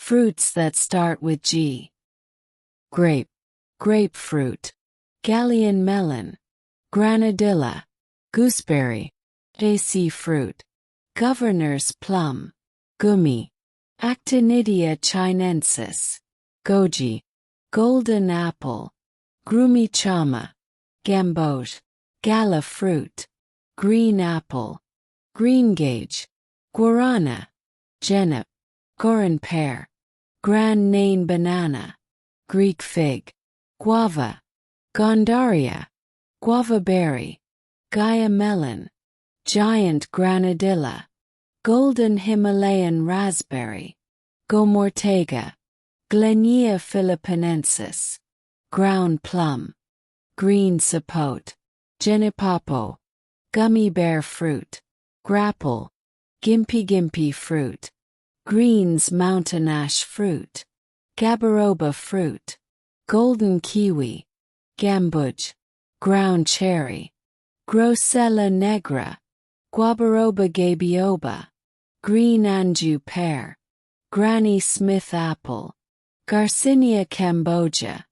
Fruits that start with G. Grape, grapefruit. Galleon melon. Granadilla. Gooseberry. Daisy fruit. Governor's plum. Gummy. Actinidia chinensis. Goji. Golden apple. Grumichama. Gamboge. Gala fruit. Green apple. Greengage. Guarana. Genep. Goran pear. Grand Nain banana. Greek fig. Guava. Gondaria. Guava berry. Gaia melon. Giant granadilla. Golden Himalayan raspberry. Gomortega. Glenia philippinensis. Ground plum. Green sapote. Genipapo. Gummy bear fruit. Grapple. Gimpy fruit. Green's mountain ash fruit. Gabiroba fruit. Golden kiwi. Gambuge. Ground cherry. Grosella negra. Guabaroba gabioba. Green Anjou pear. Granny Smith apple. Garcinia Cambogia.